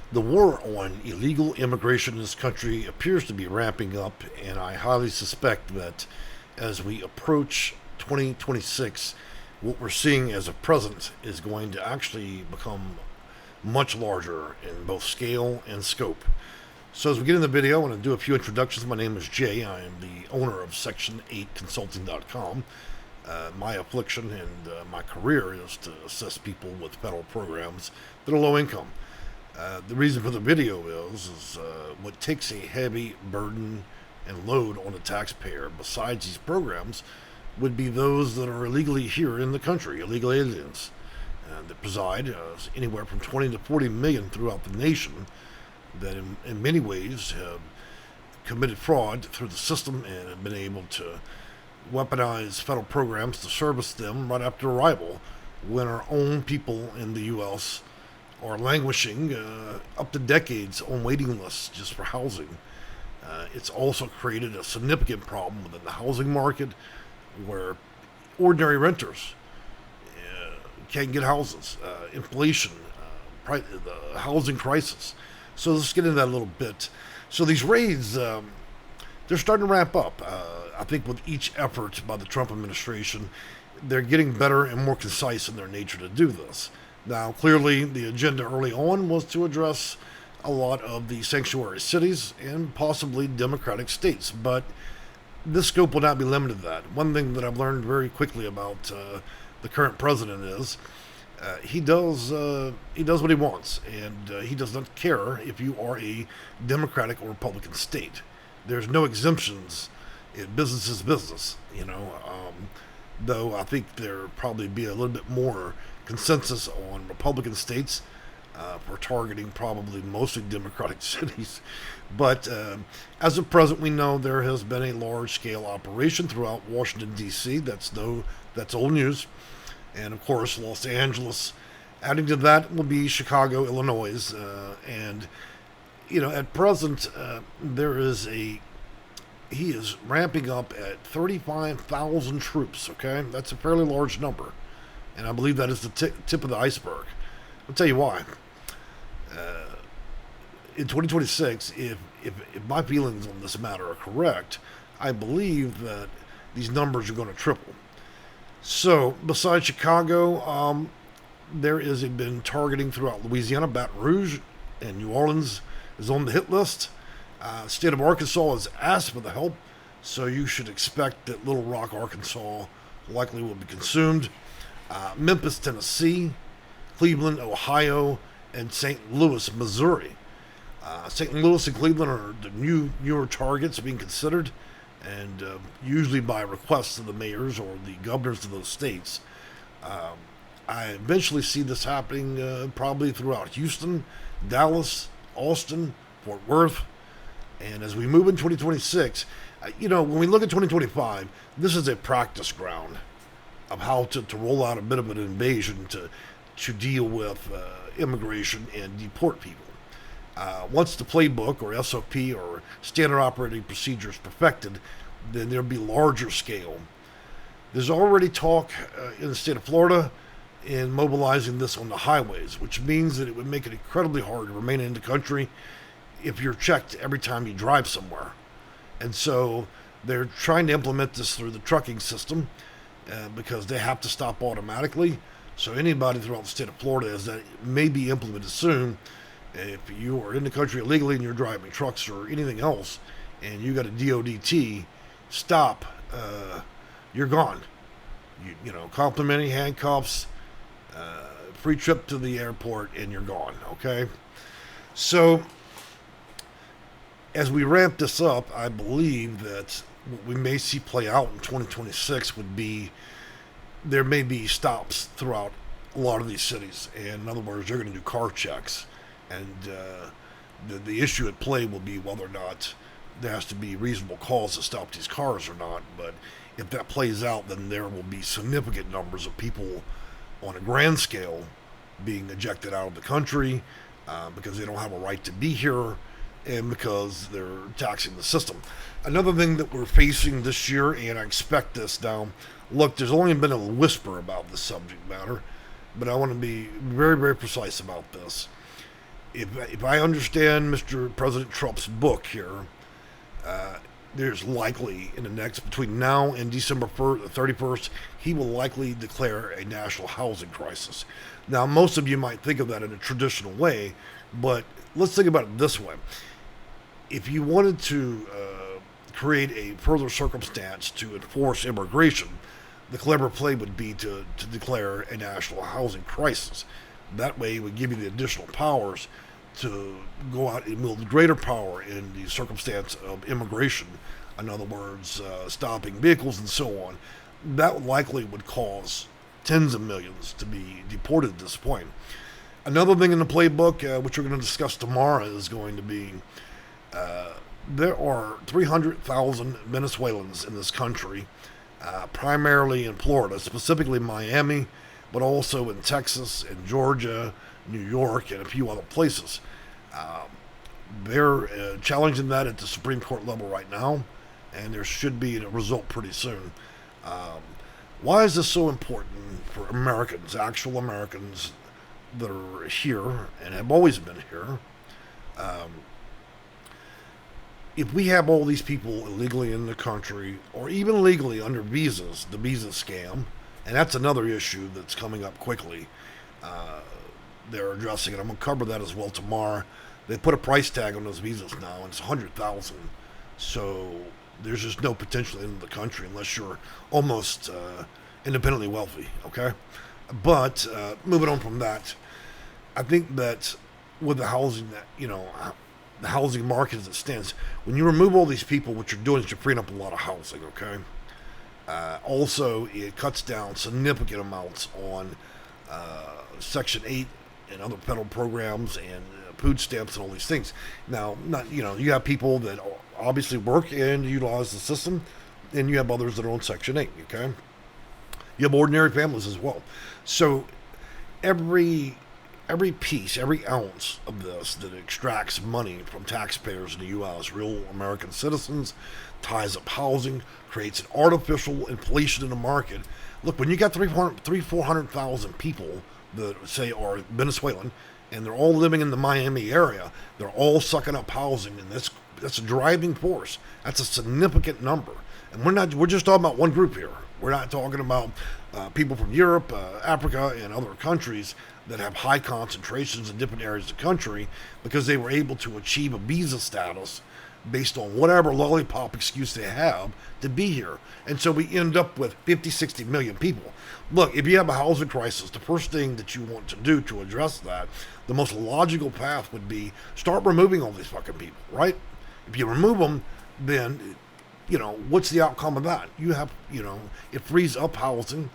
The war on illegal immigration in this country appears to be ramping up, and I highly suspect that as we approach 2026, what we're seeing as a present is going to actually become much larger in both scale and scope. So as we get in the video, I want to do a few introductions. My name is Jay. I am the owner of Section8Consulting.com. My affliction and my career is to assist people with federal programs that are low income. The reason for the video is what takes a heavy burden and load on the taxpayer besides these programs would be those that are illegally here in the country, illegal aliens that preside anywhere from 20 to 40 million throughout the nation that in many ways have committed fraud through the system and have been able to weaponize federal programs to service them right after arrival when our own people in the U.S. are languishing up to decades on waiting lists just for housing. It's also created a significant problem within the housing market where ordinary renters can't get houses, inflation, the housing crisis. So let's get into that a little bit. So these raids, they're starting to ramp up. I think with each effort by the Trump administration, they're getting better and more concise in their nature to do this. Now, clearly, the agenda early on was to address a lot of the sanctuary cities and possibly democratic states, but this scope will not be limited to that. One thing that I've learned very quickly about the current president is he does what he wants, and he does not care if you are a Democratic or Republican state. There's no exemptions. Business is business, though I think there probably be a little bit more consensus on Republican states for targeting probably mostly Democratic cities. But as of present, we know there has been a large-scale operation throughout Washington, D.C. That's old news. And, of course, Los Angeles. Adding to that will be Chicago, Illinois. And, at present, he is ramping up at 35,000 troops, okay? That's a fairly large number. And I believe that is the tip of the iceberg. I'll tell you why. In 2026, if my feelings on this matter are correct, I believe that these numbers are going to triple. So, besides Chicago, there has been targeting throughout Louisiana. Baton Rouge and New Orleans is on the hit list. State of Arkansas has asked for the help, so you should expect that Little Rock, Arkansas likely will be consumed. Memphis, Tennessee, Cleveland, Ohio, and St. Louis, Missouri. St. Louis and Cleveland are the newer targets being considered, and usually by request of the mayors or the governors of those states. I eventually see this happening probably throughout Houston, Dallas, Austin, Fort Worth. And as we move in 2026, when we look at 2025, this is a practice ground of how to roll out a bit of an invasion to deal with immigration and deport people. Once the playbook or SOP or standard operating procedure is perfected, then there'll be larger scale. There's already talk in the state of Florida in mobilizing this on the highways, which means that it would make it incredibly hard to remain in the country if you're checked every time you drive somewhere. And so they're trying to implement this through the trucking system because they have to stop automatically. So anybody throughout the state of Florida, as that may be implemented soon, if you are in the country illegally and you're driving trucks or anything else and you got a DODT stop, you're gone. Complimentary handcuffs, free trip to the airport, and you're gone, okay? So as we ramp this up, I believe that what we may see play out in 2026 would be there may be stops throughout a lot of these cities. And in other words, they're going to do car checks. And the issue at play will be whether or not there has to be reasonable cause to stop these cars or not. But if that plays out, then there will be significant numbers of people on a grand scale being ejected out of the country because they don't have a right to be here and because they're taxing the system. Another thing that we're facing this year, and I expect this now, look, there's only been a whisper about this subject matter, but I want to be very, very precise about this, if I understand Mr. President Trump's book here, there's likely in the next between now and December 31st, he will likely declare a national housing crisis. Now, most of you might think of that in a traditional way, but let's think about it this way. If you wanted to create a further circumstance to enforce immigration, the clever play would be to declare a national housing crisis. That way, it would give you the additional powers to go out and wield greater power in the circumstance of immigration. In other words, stopping vehicles and so on. That likely would cause tens of millions to be deported at this point. Another thing in the playbook, which we're going to discuss tomorrow, is going to be there are 300,000 Venezuelans in this country, primarily in Florida, specifically Miami, but also in Texas and Georgia, New York, and a few other places. They're challenging that at the Supreme Court level right now, and there should be a result pretty soon. Why is this so important for Americans, actual Americans that are here and have always been here? If we have all these people illegally in the country, or even legally under visas, the visa scam, and that's another issue that's coming up quickly, they're addressing it. I'm going to cover that as well tomorrow. They put a price tag on those visas now, and it's $100,000. So there's just no potential into the country unless you're almost independently wealthy, okay? But moving on from that, I think that with the housing, the housing market as it stands, when you remove all these people, what you're doing is you're freeing up a lot of housing, okay? Also, it cuts down significant amounts on Section 8 and other federal programs and food stamps and all these things. Now, you have people that obviously work and utilize the system, and you have others that are on Section 8, okay? You have ordinary families as well. So every piece, every ounce of this that extracts money from taxpayers in the U.S., real American citizens, ties up housing, creates an artificial inflation in the market. Look, when you got 400,000 people that say are Venezuelan, and they're all living in the Miami area, they're all sucking up housing, and that's a driving force. That's a significant number. And we're just talking about one group here. We're not talking about people from Europe, Africa, and other countries that have high concentrations in different areas of the country because they were able to achieve a visa status based on whatever lollipop excuse they have to be here. And so we end up with 50, 60 million people. Look, if you have a housing crisis, the first thing that you want to do to address that, the most logical path would be start removing all these fucking people, right? If you remove them, then, what's the outcome of that? You have, it frees up housing.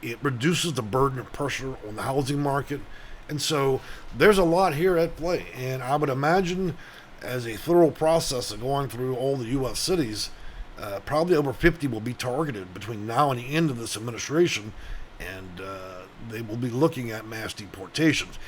It reduces the burden of pressure on the housing market. And so there's a lot here at play. And I would imagine as a thorough process of going through all the U.S. cities, probably over 50 will be targeted between now and the end of this administration, and they will be looking at mass deportations.